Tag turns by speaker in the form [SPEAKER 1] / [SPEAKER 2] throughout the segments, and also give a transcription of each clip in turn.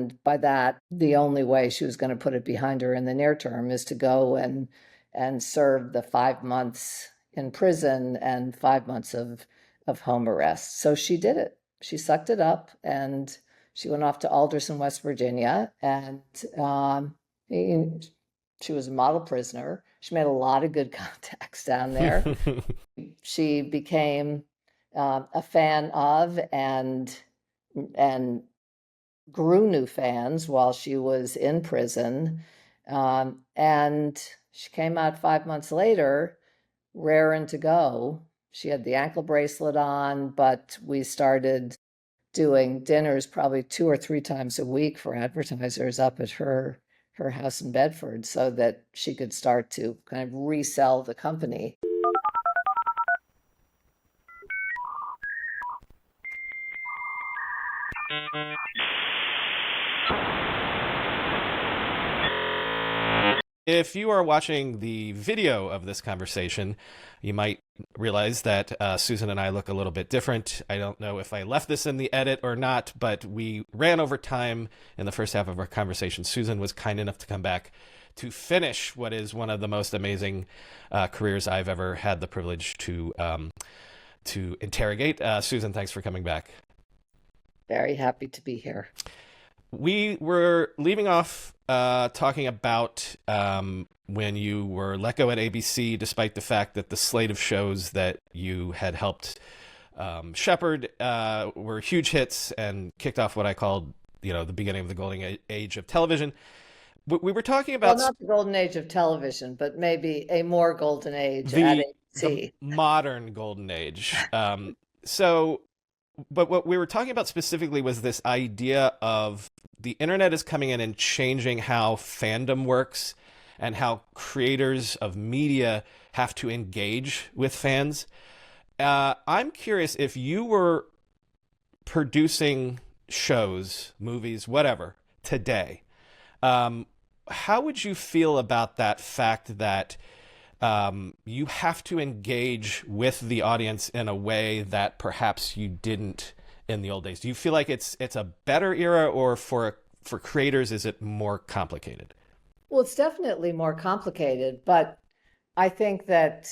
[SPEAKER 1] And by that, the only way she was going to put it behind her in the near term is to go and serve the 5 months in prison and 5 months of home arrest. So she did it. She sucked it up, and she went off to Alderson, West Virginia, and she was a model prisoner. She made a lot of good contacts down there. She became a fan of and grew new fans while she was in prison. And she came out 5 months later, raring to go. She had the ankle bracelet on, but we started doing dinners probably 2 or 3 times a week for advertisers up at her house in Bedford so that she could start to kind of resell the company.
[SPEAKER 2] If you are watching the video of this conversation, you might realize that Susan and I look a little bit different. I don't know if I left this in the edit or not, but we ran over time in the first half of our conversation. Susan was kind enough to come back to finish what is one of the most amazing careers I've ever had the privilege to interrogate. Susan, thanks for coming back.
[SPEAKER 1] Very happy to be here.
[SPEAKER 2] We were leaving off talking about when you were let go at ABC, despite the fact that the slate of shows that you had helped shepherd were huge hits and kicked off what I called, the beginning of the golden age of television. We were talking about...
[SPEAKER 1] Well, not the golden age of television, but maybe a more golden age at ABC.
[SPEAKER 2] The modern golden age. But what we were talking about specifically was this idea of the internet is coming in and changing how fandom works and how creators of media have to engage with fans. I'm curious, if you were producing shows, movies, whatever, today, how would you feel about that fact that you have to engage with the audience in a way that perhaps you didn't in the old days? Do you feel like it's a better era, or for creators, is it more complicated?
[SPEAKER 1] Well, it's definitely more complicated, but I think that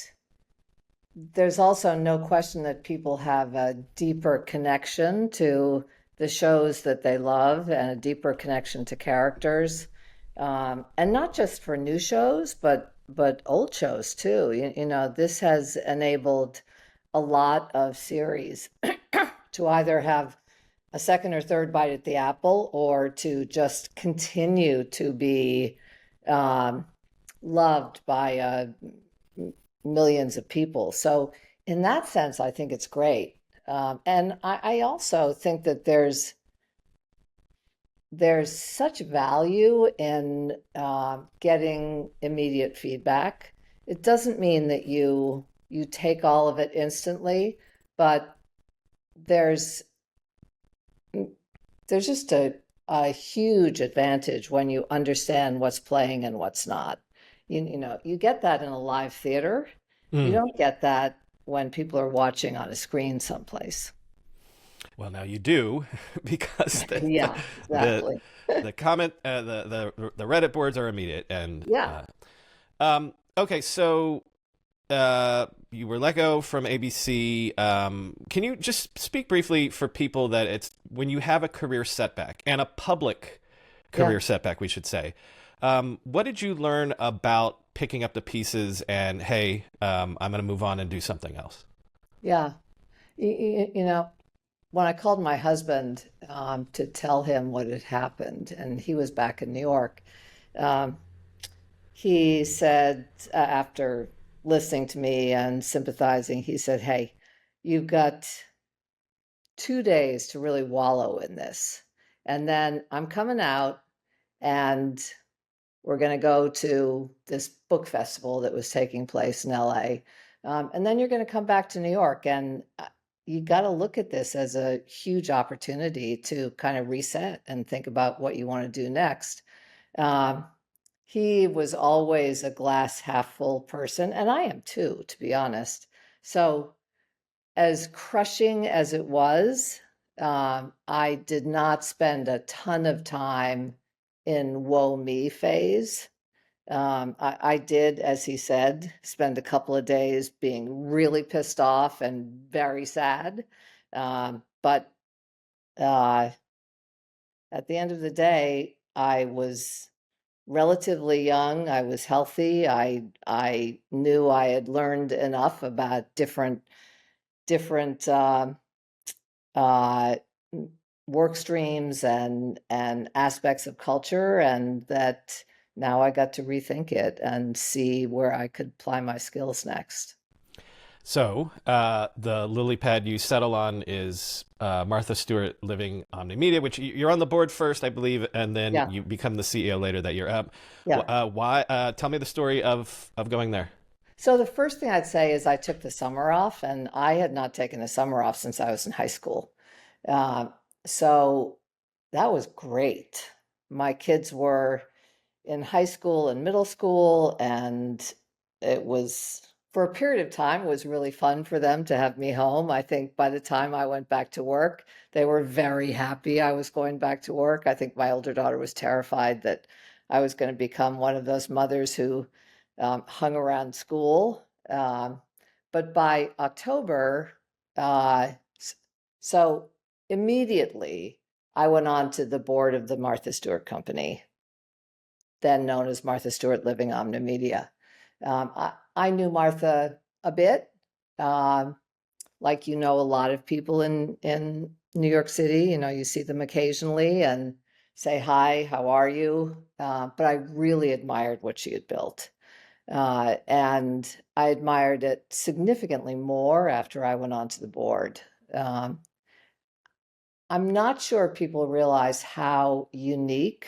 [SPEAKER 1] there's also no question that people have a deeper connection to the shows that they love and a deeper connection to characters. And not just for new shows, but old shows too. This has enabled a lot of series to either have a second or third bite at the apple, or to just continue to be loved by millions of people. So in that sense, I think it's great. And I also think that there's such value in getting immediate feedback. It doesn't mean that you take all of it instantly, but there's just a huge advantage when you understand what's playing and what's not. You get that in a live theater. You don't get that when people are watching on a screen someplace.
[SPEAKER 2] Well, now you do, because
[SPEAKER 1] yeah, exactly.
[SPEAKER 2] the comment, the Reddit boards are immediate, and
[SPEAKER 1] yeah.
[SPEAKER 2] Okay, so you were let go from ABC. Can you just speak briefly for people that it's when you have a career setback, and a public career setback, we should say. What did you learn about picking up the pieces and, hey, I'm going to move on and do something else?
[SPEAKER 1] Yeah. When I called my husband to tell him what had happened, and he was back in New York, he said, after listening to me and sympathizing, he said, hey, you've got 2 days to really wallow in this. And then I'm coming out, and we're going to go to this book festival that was taking place in LA. And then you're going to come back to New York, and you got to look at this as a huge opportunity to kind of reset and think about what you want to do next. He was always a glass half full person, and I am too, to be honest. So as crushing as it was, I did not spend a ton of time in woe me phase. I did, as he said, spend a couple of days being really pissed off and very sad. But at the end of the day, I was relatively young. I was healthy. I knew I had learned enough about different uh, work streams and aspects of culture, and that now I got to rethink it and see where I could apply my skills next.
[SPEAKER 2] So the lily pad you settle on is Martha Stewart Living Omnimedia, which you're on the board first, I believe, and then
[SPEAKER 1] Yeah,
[SPEAKER 2] you become the CEO later that year.
[SPEAKER 1] yeah.
[SPEAKER 2] Why? Tell me the story of going there.
[SPEAKER 1] So the first thing I'd say is I took the summer off, and I had not taken a summer off since I was in high school. Uh, so that was great. My kids were in high school and middle school, and it was, for a period of time, it was really fun for them to have me home. I think by the time I went back to work, they were very happy I was going back to work. I think my older daughter was terrified that I was going to become one of those mothers who hung around school. But by October, uh, so immediately I went on to the board of the Martha Stewart Company, then known as Martha Stewart Living Omnimedia. I knew Martha a bit, um, like you know a lot of people in New York City. You know, you see them occasionally and say hi, how are you? But I really admired what she had built. And I admired it significantly more after I went onto the board. Um, I'm not sure people realize how unique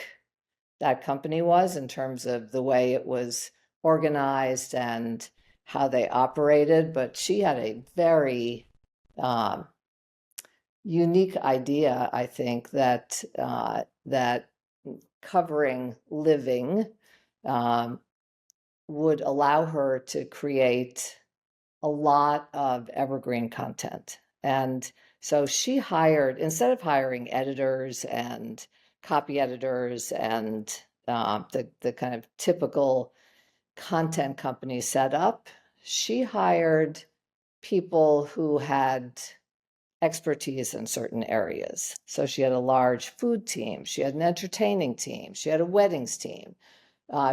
[SPEAKER 1] that company was in terms of the way it was organized and how they operated, but she had a very um, unique idea, I think, that covering living um, would allow her to create a lot of evergreen content. And so she hired, instead of hiring editors and copy editors and the kind of typical content company setup, she hired people who had expertise in certain areas. So she had a large food team, she had an entertaining team, she had a weddings team,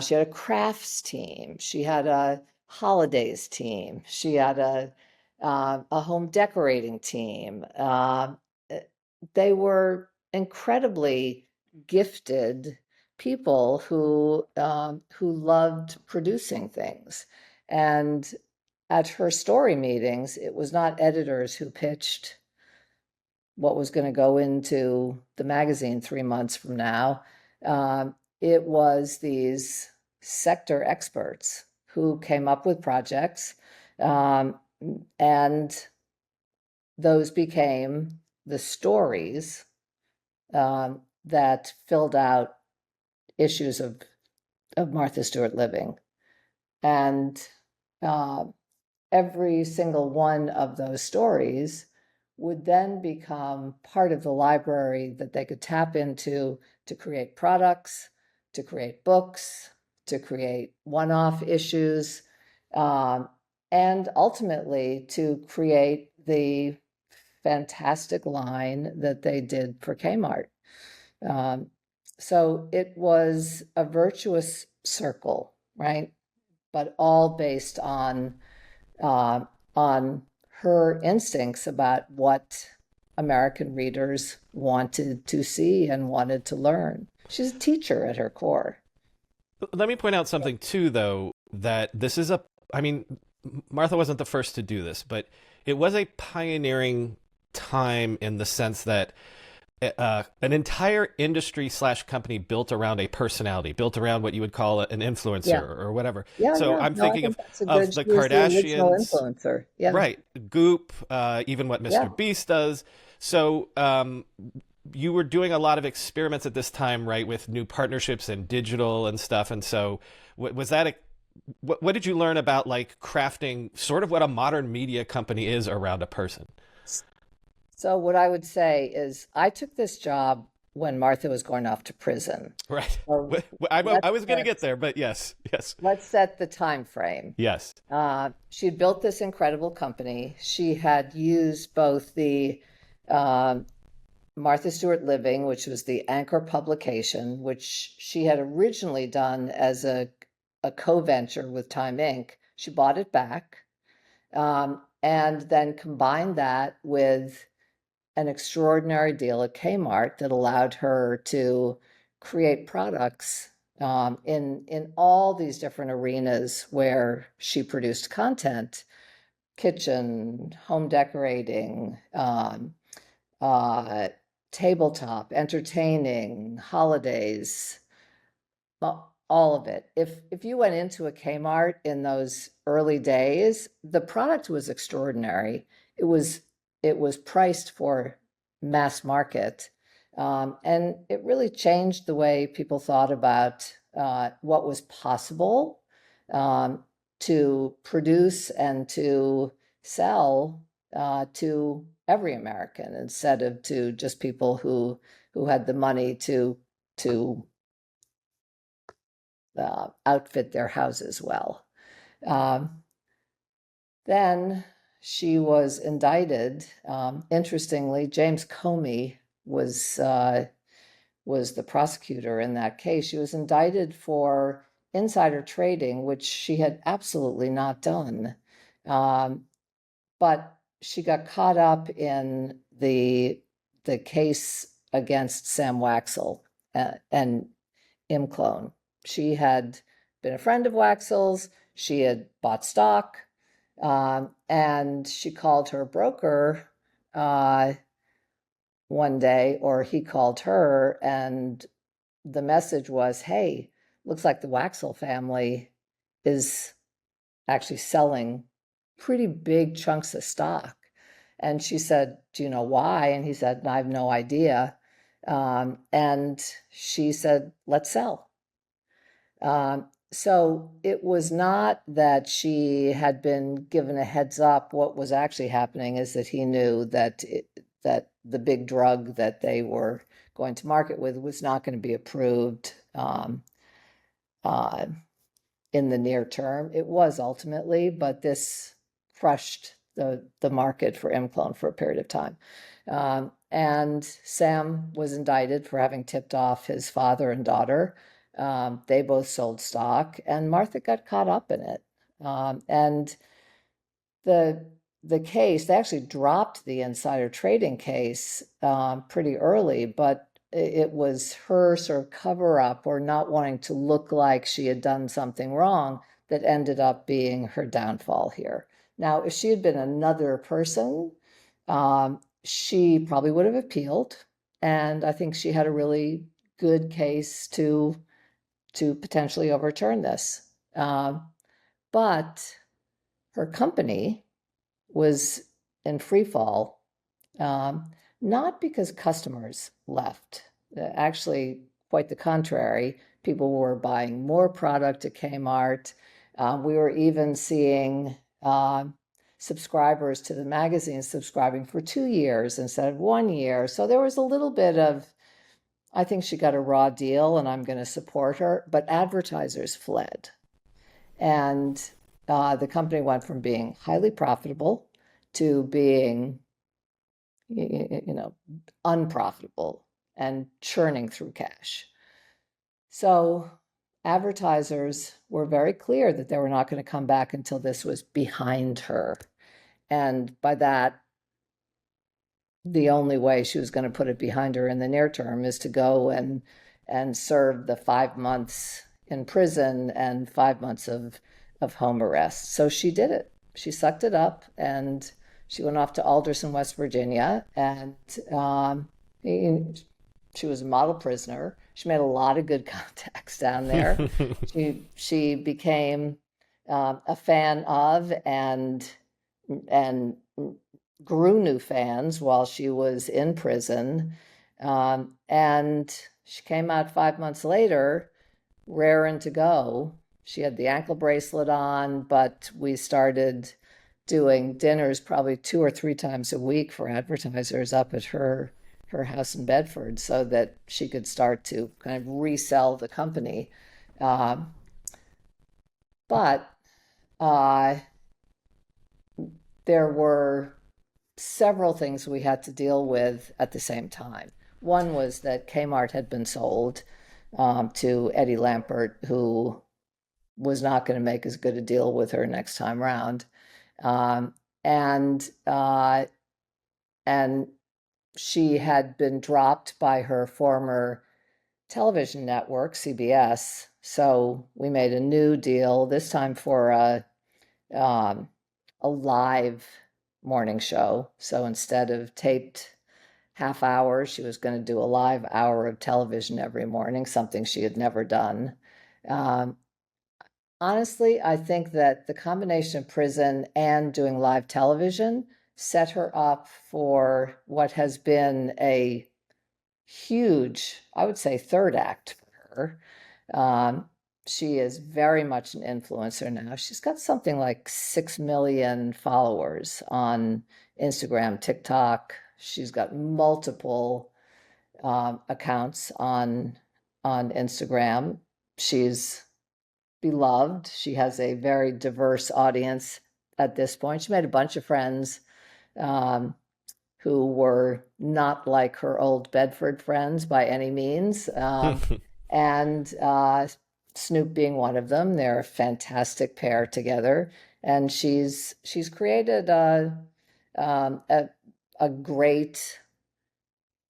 [SPEAKER 1] she had a crafts team. She had a holidays team. She had a home decorating team. They were incredibly gifted people who loved producing things. And at her story meetings, it was not editors who pitched what was going to go into the magazine 3 months from now. It was these sector experts who came up with projects, um, and those became the stories that filled out issues of Martha Stewart Living. And uh, every single one of those stories would then become part of the library that they could tap into to create products, to create books, to create one-off issues, um, and ultimately to create the fantastic line that they did for Kmart. Um, so it was a virtuous circle, right? But all based uh, on her instincts about what American readers wanted to see and wanted to learn. She's a teacher at her core.
[SPEAKER 2] Let me point out something too, though, that this is a. I mean, Martha wasn't the first to do this, but it was a pioneering time in the sense that an entire industry slash company built around a personality, built around what you would call an influencer
[SPEAKER 1] Yeah,
[SPEAKER 2] or whatever.
[SPEAKER 1] yeah,
[SPEAKER 2] So
[SPEAKER 1] yeah.
[SPEAKER 2] I'm
[SPEAKER 1] No, I
[SPEAKER 2] thinking
[SPEAKER 1] think that's a
[SPEAKER 2] of
[SPEAKER 1] good.
[SPEAKER 2] the
[SPEAKER 1] She was the original
[SPEAKER 2] Kardashians,
[SPEAKER 1] influencer. Yeah,
[SPEAKER 2] right? Goop, even what Mr.
[SPEAKER 1] yeah.
[SPEAKER 2] Beast does. So you were doing a lot of experiments at this time, right, with new partnerships and digital and stuff. And so was that a what did you learn about like crafting sort of what a modern media company is around a person?
[SPEAKER 1] So what I would say is I took this job when Martha was going off to prison.
[SPEAKER 2] Right.
[SPEAKER 1] So
[SPEAKER 2] I
[SPEAKER 1] let's
[SPEAKER 2] was going to
[SPEAKER 1] set,
[SPEAKER 2] get there, but yes, yes,
[SPEAKER 1] let's set the time frame.
[SPEAKER 2] yes.
[SPEAKER 1] She had built this incredible company. She had used both the uh, Martha Stewart Living, which was the anchor publication, which she had originally done as a co-venture with Time Inc. She bought it back, and then combined that with an extraordinary deal at Kmart that allowed her to create products in all these different arenas where she produced content: kitchen, home decorating, uh, tabletop, entertaining, holidays, all of it. If you went into a Kmart in those early days, the product was extraordinary. It was it was priced for mass market, and it really changed the way people thought about what was possible um, to produce and to sell to every American instead of to just people who had the money to outfit their houses well. Um, then she was indicted. Interestingly, James Comey was the prosecutor in that case. She was indicted for insider trading, which she had absolutely not done. Um, but she got caught up in the case against Sam Waxel and Imclone. She had been a friend of Waxel's. She had bought stock, and she called her broker uh, one day, or he called her, and the message was, "Hey, looks like the Waxel family is actually selling pretty big chunks of stock." And she said, "Do you know why?" And he said, "I have no idea." And she said, "Let's sell." So it was not that she had been given a heads up. What was actually happening is that he knew that the big drug that they were going to market with was not going to be approved uh, in the near term. It was ultimately, but this crushed the market for Imclone for a period of time. And Sam was indicted for having tipped off his father and daughter. They both sold stock, and Martha got caught up in it. And the the case, they actually dropped the insider trading case pretty early, but it was her sort of cover up or not wanting to look like she had done something wrong that ended up being her downfall here. Now, if she had been another person, she probably would have appealed, and I think she had a really good case to potentially overturn this. But her company was in free fall, um, not because customers left. Actually, quite the contrary. People were buying more product at Kmart. We were even seeing subscribers to the magazine subscribing for 2 years instead of 1 year. So there was a little bit of, I think she got a raw deal and I'm going to support her, but advertisers fled. And the company went from being highly profitable to being, you know, unprofitable and churning through cash. So advertisers were very clear that they were not going to come back until this was behind her. And by that, the only way she was going to put it behind her in the near term is to go and serve the 5 months in prison and 5 months of home arrest. So she did it. She sucked it up and she went off to Alderson, West Virginia, and she was a model prisoner. She made a lot of good contacts down there. She became a fan of and grew new fans while she was in prison. And she came out 5 months later, raring to go. She had the ankle bracelet on, but we started doing dinners probably 2 or 3 times a week for advertisers up at her house in Bedford so that she could start to kind of resell the company. Um, but uh, there were several things we had to deal with at the same time. One was that Kmart had been sold to Eddie Lampert, who was not going to make as good a deal with her next time round. Um, and and she had been dropped by her former television network, CBS. So we made a new deal, this time for um, a live morning show. So instead of taped half hours, she was going to do a live hour of television every morning, something she had never done. Um, Honestly, I think that the combination of prison and doing live television set her up for what has been a huge, I would say, third act for her. Um, she is very much an influencer now. She's got something like 6 million followers on Instagram, TikTok. She's got multiple accounts on Instagram. She's beloved. She has a very diverse audience at this point. She made a bunch of friends um, who were not like her old Bedford friends by any means. And Snoop being one of them. They're a fantastic pair together. And she's created um, a, a great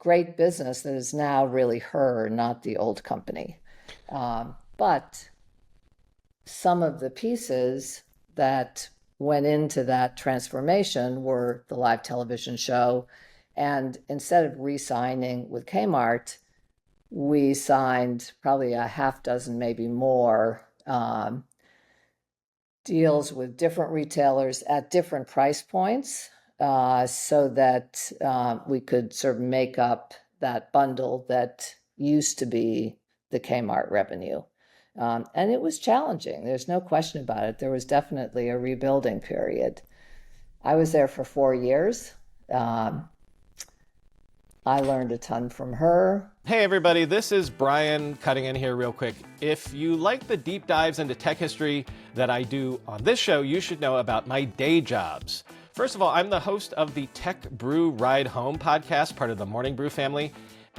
[SPEAKER 1] business that is now really her, not the old company. But some of the pieces that went into that transformation were the live television show. And instead of re-signing with Kmart, we signed probably a half dozen, maybe more, deals with different retailers at different price points so that we could sort of make up that bundle that used to be the Kmart revenue. And it was challenging. There's no question about it. There was definitely a rebuilding period. I was there for 4 years. Um, I learned a ton from her.
[SPEAKER 2] Hey everybody, this is Brian cutting in here real quick. If you like the deep dives into tech history that I do on this show, you should know about my day jobs. First of all, I'm the host of the Tech Brew Ride Home podcast, part of the Morning Brew family.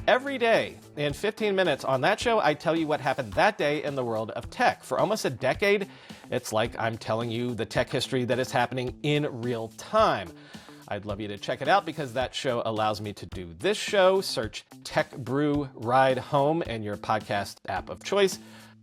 [SPEAKER 2] Every day, in 15 minutes on that show, I tell you what happened that day in the world of tech. For almost a decade, it's like I'm telling you the tech history that is happening in real time. I'd love you to check it out because that show allows me to do this show. Search Tech Brew Ride Home in your podcast app of choice.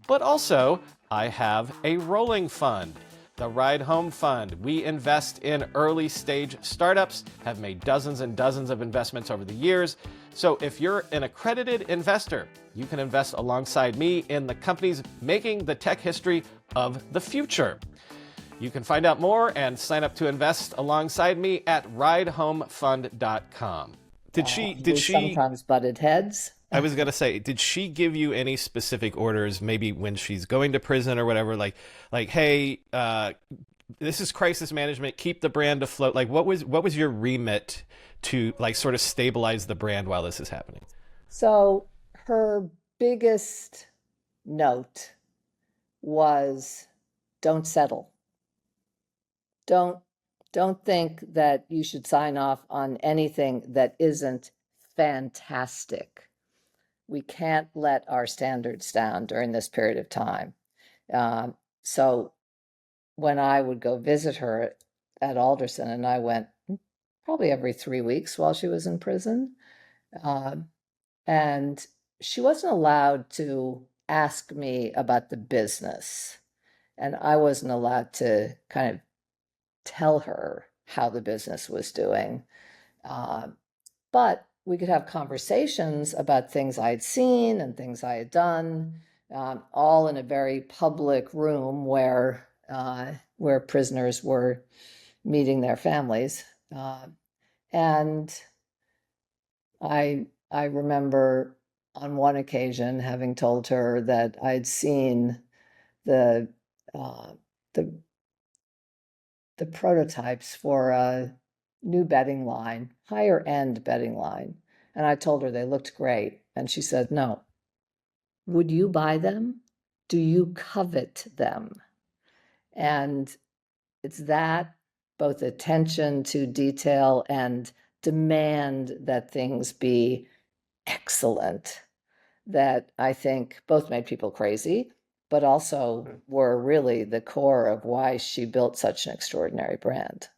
[SPEAKER 2] But also, I have a rolling fund, the Ride Home Fund. We invest in early stage startups, have made dozens and dozens of investments over the years. So if you're an accredited investor, you can invest alongside me in the companies making the tech history of the future. You can find out more and sign up to invest alongside me at ridehomefund.com.
[SPEAKER 1] We sometimes butted heads.
[SPEAKER 2] I was going to say, did she give you any specific orders, maybe when she's going to prison or whatever, like, hey, this is crisis management, keep the brand afloat. Like, what was your remit to like sort of stabilize the brand while this is happening?
[SPEAKER 1] So her biggest note was don't settle. Don't don't think that you should sign off on anything that isn't fantastic. We can't let our standards down during this period of time. So when I would go visit her at Alderson, and I went probably every 3 weeks while she was in prison, um, and she wasn't allowed to ask me about the business, and I wasn't allowed to kind of tell her how the business was doing. Uh, but we could have conversations about things I'd seen and things I had done, all in a very public room where prisoners were meeting their families. And I remember on one occasion having told her that I'd seen the uh, the the prototypes for a new bedding line, higher end bedding line. And I told her they looked great. And she said, no. Would you buy them? Do you covet them? And it's that both attention to detail and demand that things be excellent that I think both made people crazy, but also were really the core of why she built such an extraordinary brand.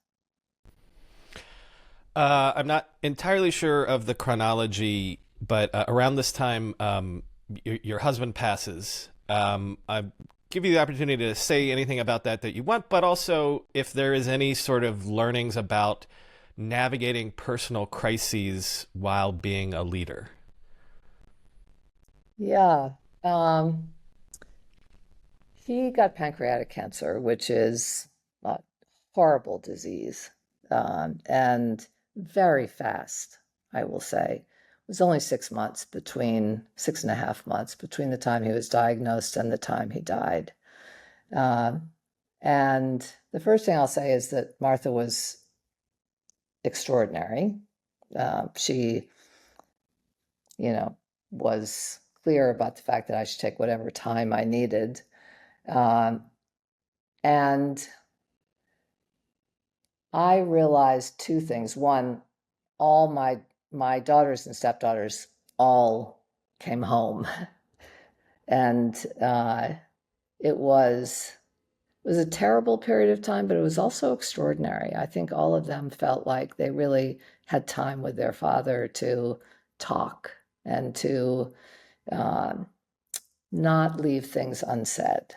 [SPEAKER 2] I'm not entirely sure of the chronology, but around this time, your husband passes. I give you the opportunity to say anything about that you want, but also if there is any sort of learnings about navigating personal crises while being a leader.
[SPEAKER 1] Yeah. Um, he got pancreatic cancer, which is a horrible disease, and very fast, I will say. It was only 6 months between 6.5 months between the time he was diagnosed and the time he died. Um, and the first thing I'll say is that Martha was extraordinary. She, you know, was clear about the fact that I should take whatever time I needed. Um, and I realized two things. One, all my daughters and stepdaughters all came home, and it was it was a terrible period of time, but it was also extraordinary. I think all of them felt like they really had time with their father to talk and to um, not leave things unsaid.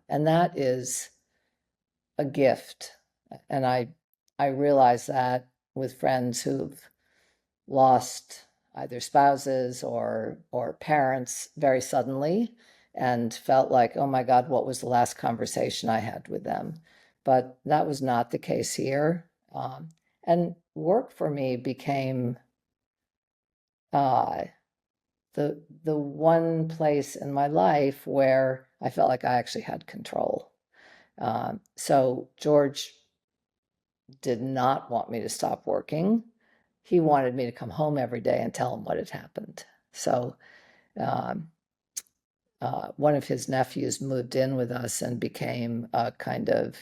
[SPEAKER 1] And that is a gift. And I realize that with friends who've lost either spouses or parents very suddenly and felt like, oh my God, what was the last conversation I had with them? But that was not the case here. And work for me became uh, the one place in my life where I felt like I actually had control. So George did not want me to stop working. He wanted me to come home every day and tell him what had happened. So um, one of his nephews moved in with us and became a kind of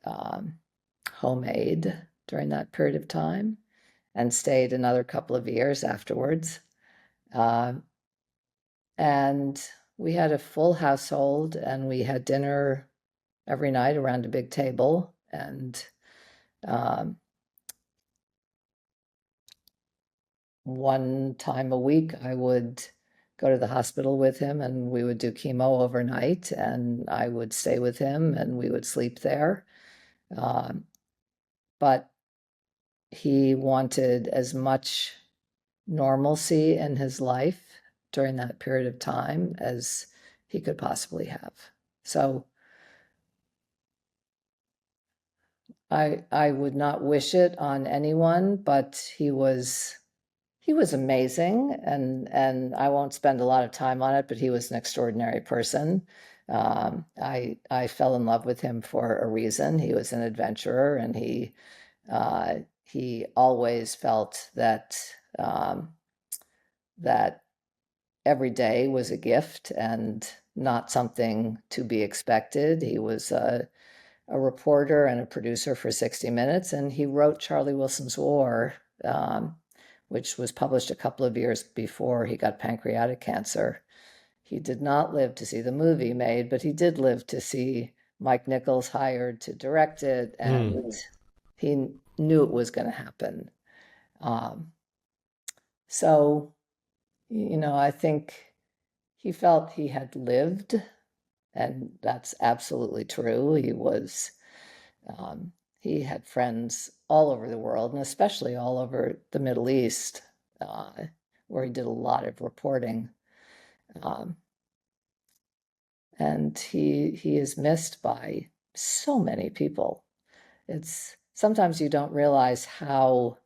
[SPEAKER 1] um, homemade during that period of time and stayed another couple of years afterwards. Uh, and we had a full household and we had dinner every night around a big table. And um, one time a week, I would go to the hospital with him and we would do chemo overnight and I would stay with him and we would sleep there. Um, but he wanted as much normalcy in his life during that period of time as he could possibly have. So I would not wish it on anyone, but he was amazing, and I won't spend a lot of time on it, but he was an extraordinary person. I fell in love with him for a reason. He was an adventurer, and he always felt um, that every day was a gift and not something to be expected. He was a reporter and a producer for 60 Minutes, and he wrote Charlie Wilson's War, which was published a couple of years before he got pancreatic cancer. He did not live to see the movie made, but he did live to see Mike Nichols hired to direct it, and
[SPEAKER 2] Mm.
[SPEAKER 1] he knew it was going to happen. Um, so, I think he felt he had lived, and that's absolutely true. Um, he had friends all over the world, and especially all over the Middle East, where he did a lot of reporting. Um, and he is missed by so many people. It's sometimes you don't realize um,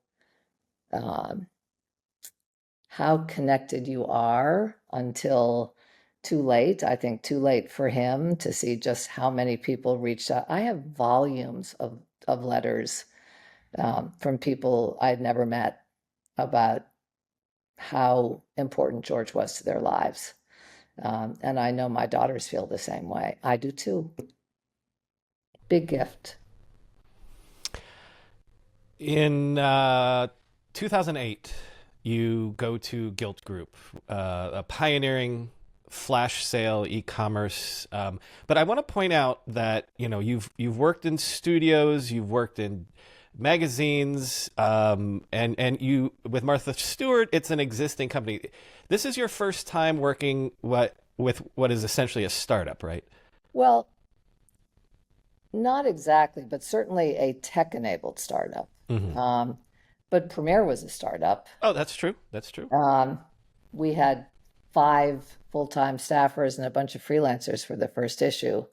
[SPEAKER 1] how connected you are until too late. I think too late for him to see just how many people reached out. I have volumes of letters from people I'd never met about how important George was to their lives. And I know my daughters feel the same way. I do too. Big gift.
[SPEAKER 2] In 2008, you go to Gilt Group, a pioneering flash sale e-commerce. But I want to point out that you've worked in studios, you've worked in magazines, and you with Martha Stewart, it's an existing company. This is your first time working with what is essentially a startup, right?
[SPEAKER 1] Well, not exactly, but certainly a tech-enabled startup.
[SPEAKER 2] Hmm.
[SPEAKER 1] Um, but Premiere was a startup.
[SPEAKER 2] Oh, that's true. That's true.
[SPEAKER 1] Um, we had 5 full-time staffers and a bunch of freelancers for the first issue,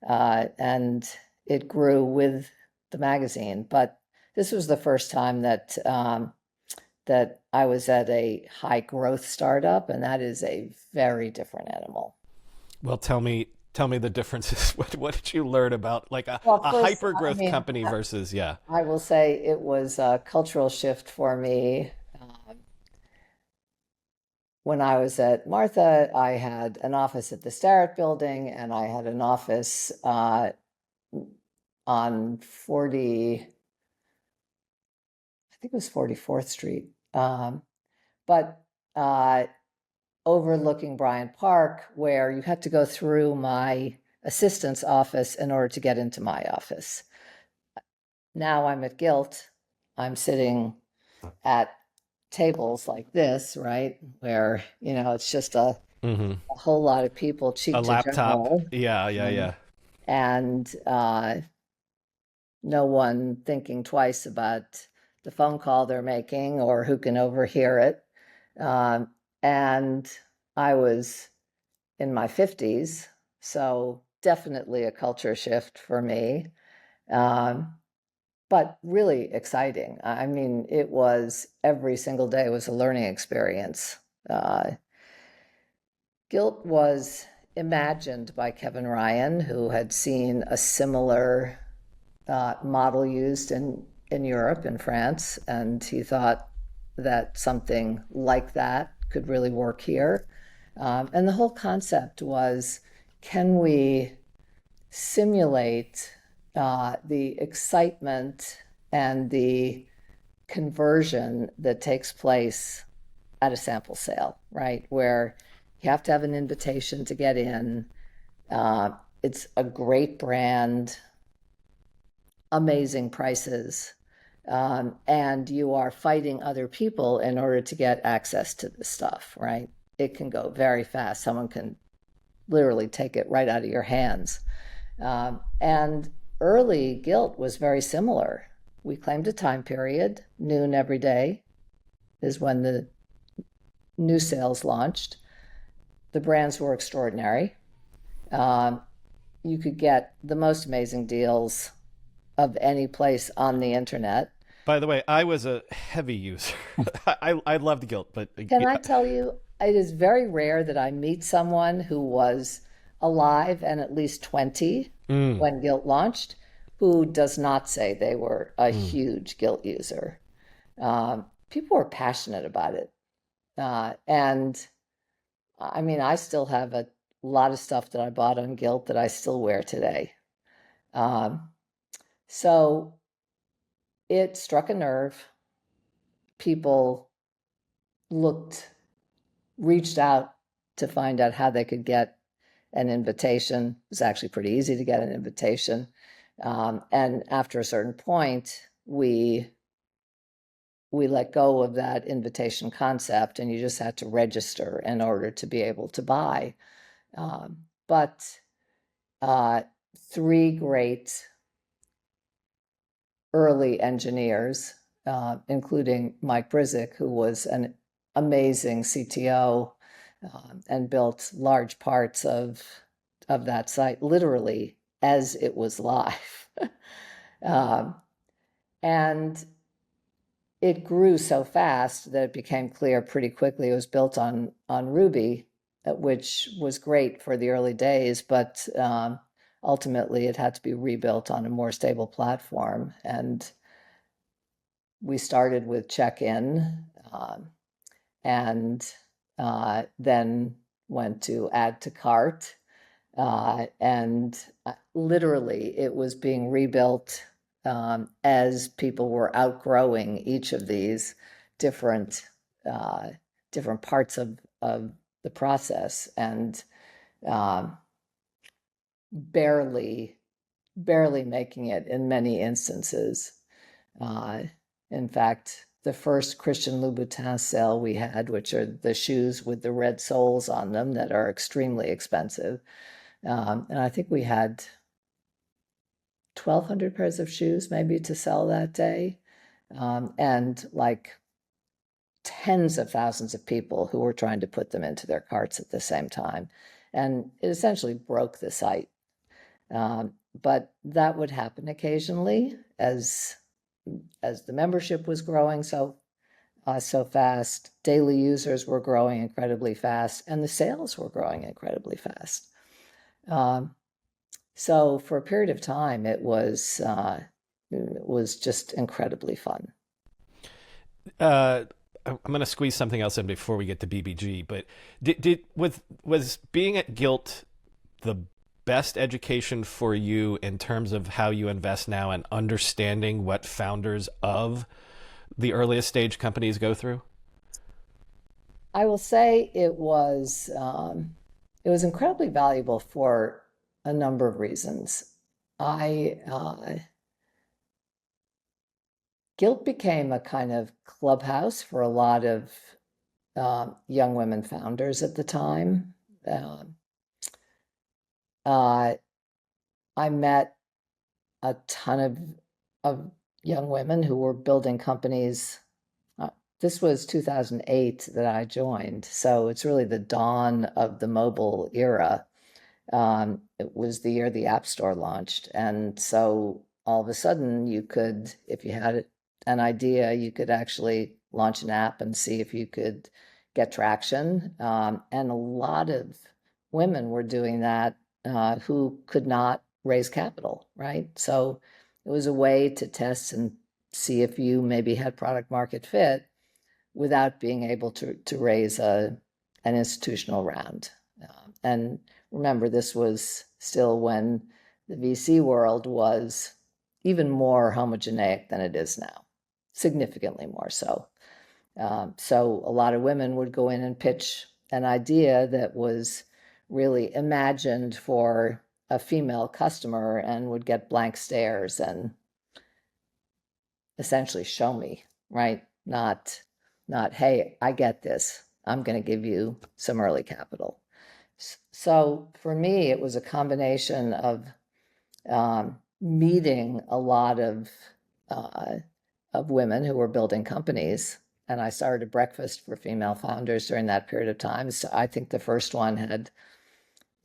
[SPEAKER 1] and it grew with the magazine. But this was the first time that I was at a high growth startup, and that is a very different animal.
[SPEAKER 2] Well, tell me the differences. What did you learn about like
[SPEAKER 1] Well,
[SPEAKER 2] a
[SPEAKER 1] first,
[SPEAKER 2] hyper
[SPEAKER 1] I
[SPEAKER 2] growth
[SPEAKER 1] mean,
[SPEAKER 2] company versus yeah.
[SPEAKER 1] I will say it was a cultural shift for me. When I was at Martha, I had an office at the Stewart building, and I had an office on 40, I think it was 44th Street, but uh, overlooking Bryant Park, where you had to go through my assistant's office in order to get into my office. Now I'm at Gilt. I'm sitting at tables like this, right? Where, it's just
[SPEAKER 2] Hmm.
[SPEAKER 1] a whole lot of people,
[SPEAKER 2] A
[SPEAKER 1] cheek to
[SPEAKER 2] laptop.
[SPEAKER 1] jowl,
[SPEAKER 2] Yeah, yeah,
[SPEAKER 1] um,
[SPEAKER 2] yeah.
[SPEAKER 1] and no one thinking twice about the phone call they're making or who can overhear it. Um, and I was in my 50s, so definitely a culture shift for me, um, but really exciting. I mean, it was every single day was a learning experience. Uh, Gilt was imagined by Kevin Ryan, who had seen a similar model used in Europe, in France, and he thought that something like that could really work here. And the whole concept was, can we simulate the excitement and the conversion that takes place at a sample sale, right? Where you have to have an invitation to get in. Uh, it's a great brand, amazing prices, and you are fighting other people in order to get access to the stuff, right? It can go very fast. Someone can literally take it right out of your hands. And early Gilt was very similar. We claimed a time period, noon every day is when the new sales launched. The brands were extraordinary. Um, you could get the most amazing deals of any place on the internet.
[SPEAKER 2] By the way, I was a heavy user. I loved Guilt, but
[SPEAKER 1] Can I tell you, it is very rare that I meet someone who was alive and at least 20
[SPEAKER 2] mm,
[SPEAKER 1] when Gilt launched who does not say they were a
[SPEAKER 2] mm.
[SPEAKER 1] huge Gilt user. People were passionate about it. And I mean, I still have a lot of stuff that I bought on Gilt that I still wear today. Um, so it struck a nerve. People looked, reached out to find out how they could get an invitation. It was actually pretty easy to get an invitation. And after a certain point, we let go of that invitation concept, and you just had to register in order to be able to buy. But 3 great early engineers, including Mike Brizik, who was an amazing CTO, and built large parts of that site literally as it was live. um, and it grew so fast that it became clear pretty quickly it was built on Ruby, which was great for the early days, but ultimately it had to be rebuilt on a more stable platform. And we started with check-in, and then went to add to cart. And literally, it was being rebuilt as people were outgrowing each of these different uh, different parts of the process, and um, barely barely making it in many instances. Uh, in fact, the first Christian Louboutin sale we had, which are the shoes with the red soles on them that are extremely expensive, and I think we had 1,200 pairs of shoes maybe to sell that day, and like tens of thousands of people who were trying to put them into their carts at the same time. And it essentially broke the site. But that would happen occasionally as the membership was growing so fast, daily users were growing incredibly fast, and the sales were growing incredibly fast. Um, so for a period of time, it was just incredibly fun.
[SPEAKER 2] uh, I'm going to squeeze something else in before we get to BBG. But was being at Gilt the best education for you in terms of how you invest now and understanding what founders of the earliest stage companies go through?
[SPEAKER 1] I will say it was incredibly valuable for a number of reasons. I Gilt became a kind of clubhouse for a lot of young women founders at the time. Um uh, I met a ton of young women who were building companies. Uh, this was 2008 that I joined, so it's really the dawn of the mobile era. It was the year the App Store launched, and so all of a sudden you could, if you had an idea, you could actually launch an app and see if you could get traction. And a lot of women were doing that who could not raise capital, right? So it was a way to test and see if you maybe had product market fit without being able to raise an institutional round. And remember, this was still when the VC world was even more homogeneic than it is now, significantly more so. So a lot of women would go in and pitch an idea that was really imagined for a female customer and would get blank stares and essentially show me, right? Not, hey, I get this. I'm going to give you some early capital. So for me, it was a combination of meeting a lot of women who were building companies. And I started a breakfast for female founders during that period of time. So I think the first one had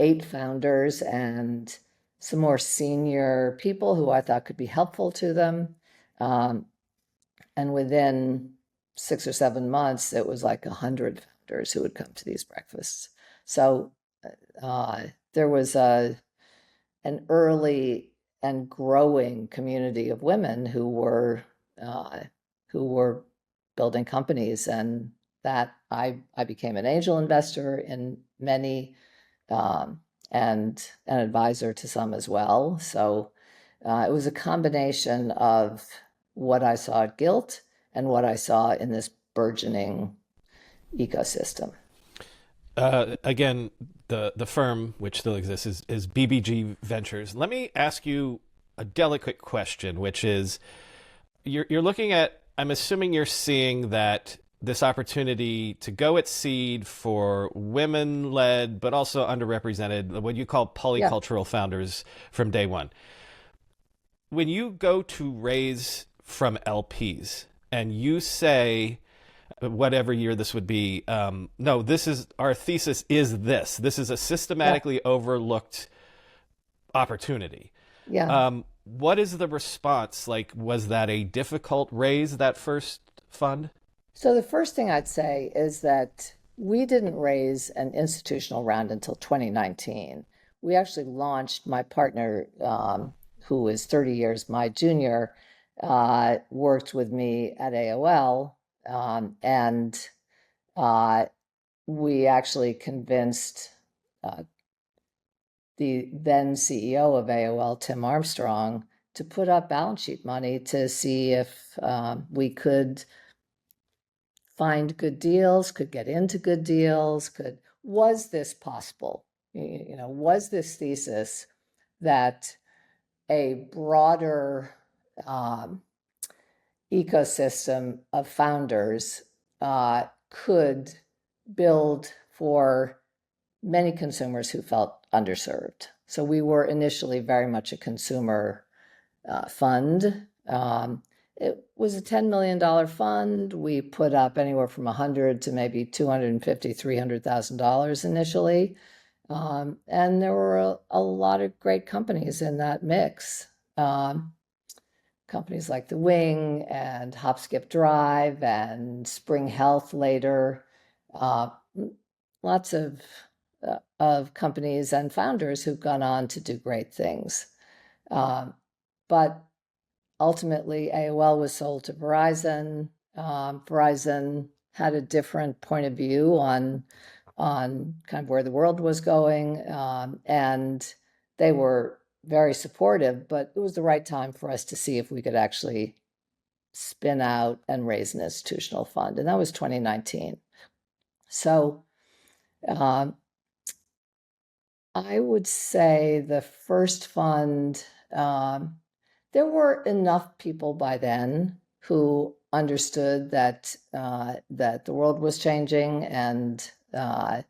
[SPEAKER 1] 8 founders and some more senior people who I thought could be helpful to them. Um, and within 6 or 7 months, it was like 100 founders who would come to these breakfasts. So there was an early and growing community of women uh, who were building companies, and that I became an angel investor in many, and an advisor to some as well. So it was a combination of what I saw at Gilt and what I saw in this burgeoning ecosystem.
[SPEAKER 2] Again, the firm which still exists is BBG Ventures. Let me ask you a delicate question, which is you're looking at. I'm assuming you're seeing that this opportunity to go at seed for women-led but also underrepresented, what you call
[SPEAKER 1] Yeah,
[SPEAKER 2] polycultural founders from day one. When you go to raise from LPs and you say whatever year this would be, no, this is our thesis is this. This is a
[SPEAKER 1] yeah,
[SPEAKER 2] systematically overlooked opportunity.
[SPEAKER 1] yeah.
[SPEAKER 2] What is the response? Like, was that a difficult raise, that first fund?
[SPEAKER 1] So the first thing I'd say is that we didn't raise an institutional round until 2019. We actually launched, my partner, who is 30 years my junior, worked with me at AOL, and uh, we actually convinced uh, the then CEO of AOL, Tim Armstrong, to put up balance sheet money to see if we could find good deals, could get into good deals, was this possible? Was this thesis that a broader um, ecosystem of founders could build for many consumers who felt underserved? So we were initially very much a consumer fund. It was a $10 million fund. We put up anywhere from 100 to maybe 250, $300,000 initially. And there were a lot of great companies in that mix. Companies like The Wing and Hop Skip Drive and Spring Health later. Uh, Lots of companies and founders who've gone on to do great things. But ultimately, AOL was sold to Verizon. Verizon had a different point of view on kind of where the world was going, and they were very supportive. But it was the right time for us to see if we could actually spin out and raise an institutional fund, and that was 2019. So I would say the first fund. There were enough people by then who understood that that the world was changing and that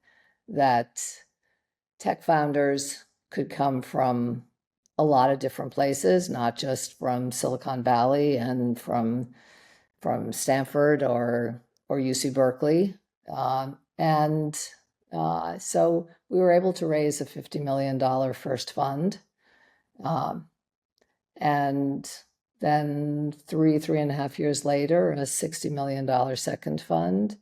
[SPEAKER 1] tech founders could come from a lot of different places, not just from Silicon Valley and from Stanford or UC Berkeley. And so we were able to raise a $50 million first fund. And then 3.5 years later, a $60 million second fund.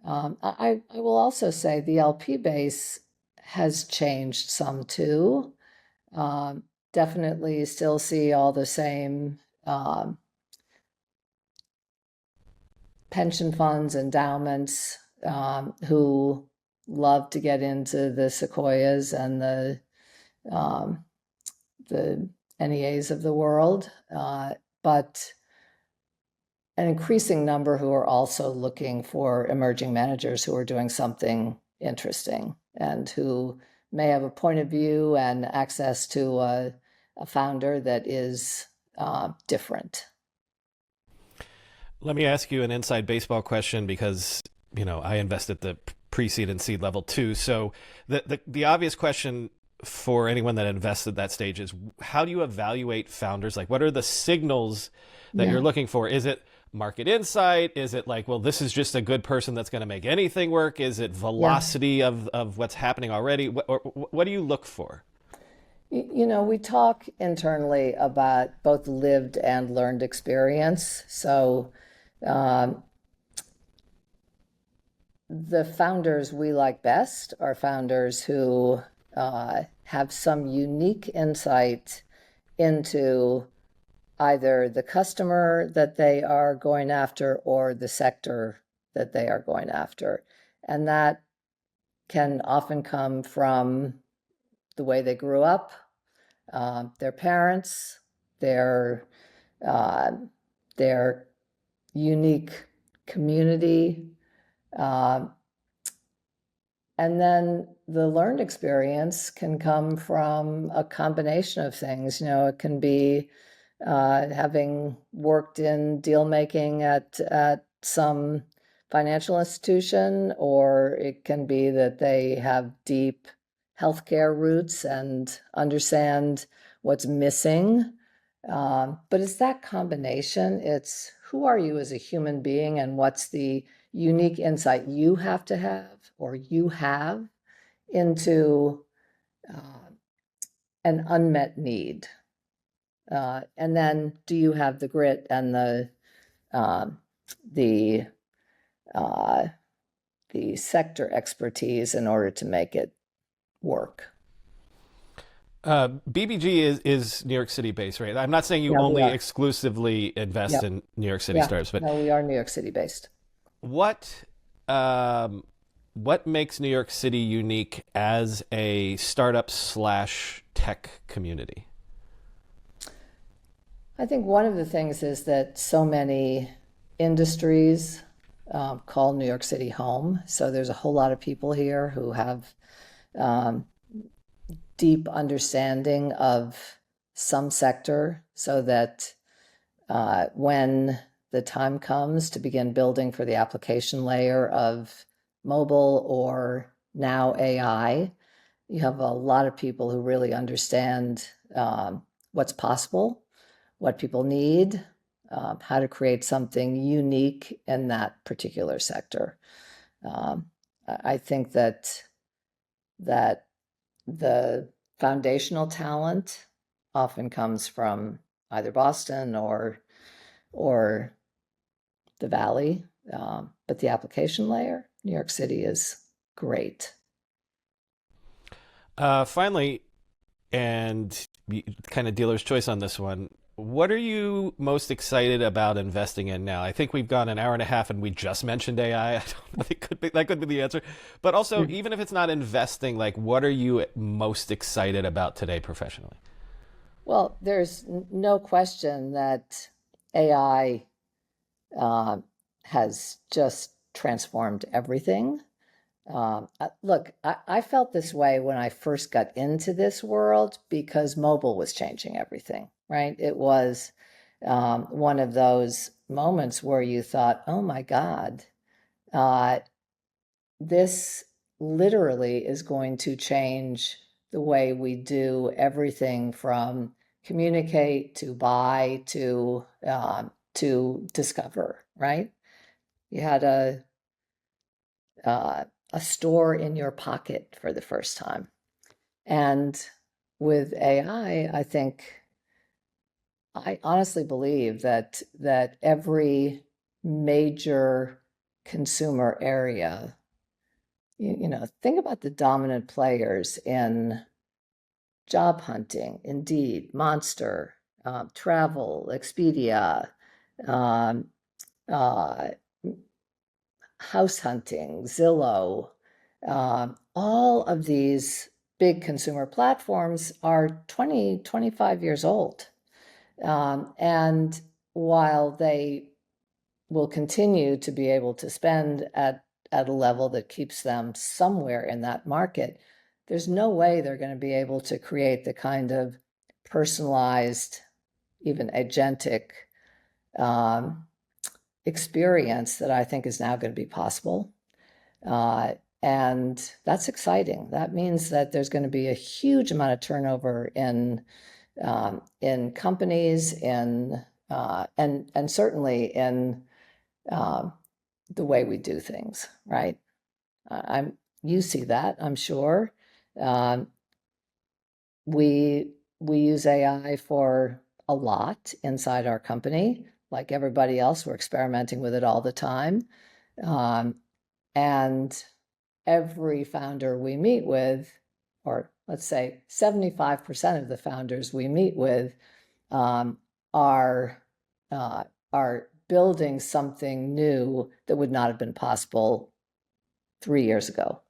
[SPEAKER 1] I will also say the LP base has changed some too. Definitely still see all the same pension funds, endowments, who love to get into the Sequoias and the NEAs of the world, but an increasing number who are also looking for emerging managers who are doing something interesting and who may have a point of view and access to a founder that is different.
[SPEAKER 2] Let me ask you an inside baseball question because I invest at the pre-seed and seed level too. So the obvious question for anyone that invests at that stage is, how do you evaluate founders? Like, what are the signals that
[SPEAKER 1] Yeah.
[SPEAKER 2] you're looking for? Is it market insight? Is it like, well, this is just a good person that's going to make anything work? Is it
[SPEAKER 1] Yeah.
[SPEAKER 2] velocity of what's happening already? What do you look for?
[SPEAKER 1] We talk internally about both lived and learned experience. So um, the founders we like best are founders who have some unique insight into either the customer that they are going after or the sector that they are going after. And that can often come from the way they grew up, their parents, their uh, their unique community, uh, and then the learned experience can come from a combination of things. It can be having worked in deal making at some financial institution, or it can be that they have deep healthcare roots and understand what's missing. But it's that combination. It's who are you as a human being and what's the unique insight you have to have or you have into an unmet need. And then do you have the grit and the uh, the sector expertise in order to make it work.
[SPEAKER 2] BBG is New York City based, right? I'm not saying you
[SPEAKER 1] Yeah, we
[SPEAKER 2] only
[SPEAKER 1] are.
[SPEAKER 2] exclusively invest
[SPEAKER 1] Yep.
[SPEAKER 2] in New York City
[SPEAKER 1] Yeah.
[SPEAKER 2] startups, but
[SPEAKER 1] No, we are New York City based.
[SPEAKER 2] what um, what makes New York City unique as a startup slash tech community?
[SPEAKER 1] I think one of the things is that so many industries call New York City home. So there's a whole lot of people here who have um, deep understanding of some sector so that when the time comes to begin building for the application layer of mobile or now AI, you have a lot of people who really understand what's possible, what people need, how to create something unique in that particular sector. Um, I think that the foundational talent often comes from either Boston or the Valley, but the application layer, New York City is great.
[SPEAKER 2] Finally, and kind of dealer's choice on this one. What are you most excited about investing in now? I think we've gone an hour and a half and we just mentioned AI. I don't know, that could be the answer. But also, even if it's not investing, like what are you most excited about today professionally?
[SPEAKER 1] Well, there's no question that AI uh, has just transformed everything. Look, I felt this way when I first got into this world because mobile was changing everything, right? It was one of those moments where you thought, oh my God, uh, this literally is going to change the way we do everything from communicate to buy to discover, right? You had uh, a store in your pocket for the first time. And with AI, I think I honestly believe that every major consumer area, think about the dominant players in job hunting, Indeed, Monster, Travel, Expedia, um, uh, house hunting, Zillow, all of these big consumer platforms are 20, 25 years old. And while they will continue to be able to spend at a level that keeps them somewhere in that market, there's no way they're going to be able to create the kind of personalized, even agentic um, experience that I think is now going to be possible. Uh, and that's exciting. That means that there's going to be a huge amount of turnover in companies, and certainly in um, the way we do things. Right? I'm You see that, I'm sure. Um, we use AI for a lot inside our company, like everybody else. We're experimenting with it all the time, um, and every founder we meet with, or let's say 75% of the founders we meet with, um, are uh, are building something new that would not have been possible 3 years ago.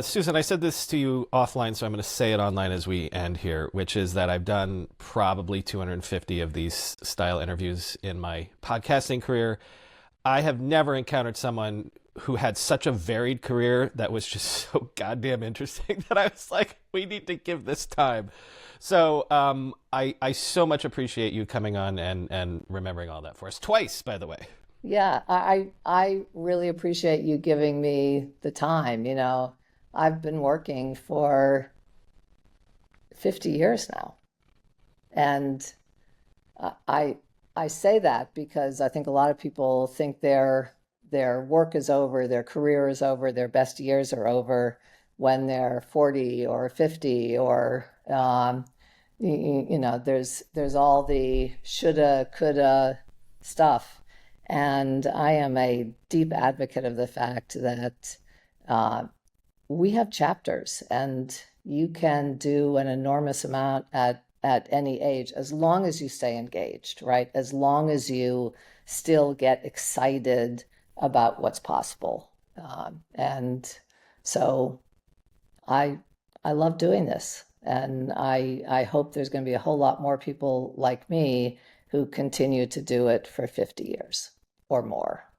[SPEAKER 2] Susan, I said this to you offline, so I'm going to say it online as we end here, which is that I've done probably 250 of these style interviews in my podcasting career. I have never encountered someone who had such a varied career that was just so goddamn interesting that I was like, we need to give this time. So I so much appreciate you coming on and remembering all that for us twice, by the way.
[SPEAKER 1] Yeah, I really appreciate you giving me the time. I've been working for 50 years now, and I I say that because I think a lot of people think their work is over, their career is over, their best years are over when they're 40 or 50 or there's all the shoulda, coulda stuff. And I am a deep advocate of the fact that uh, we have chapters, and you can do an enormous amount at any age as long as you stay engaged, right? As long as you still get excited about what's possible. And so I I love doing this, and I hope there's going to be a whole lot more people like me who continue to do it for 50 years or more.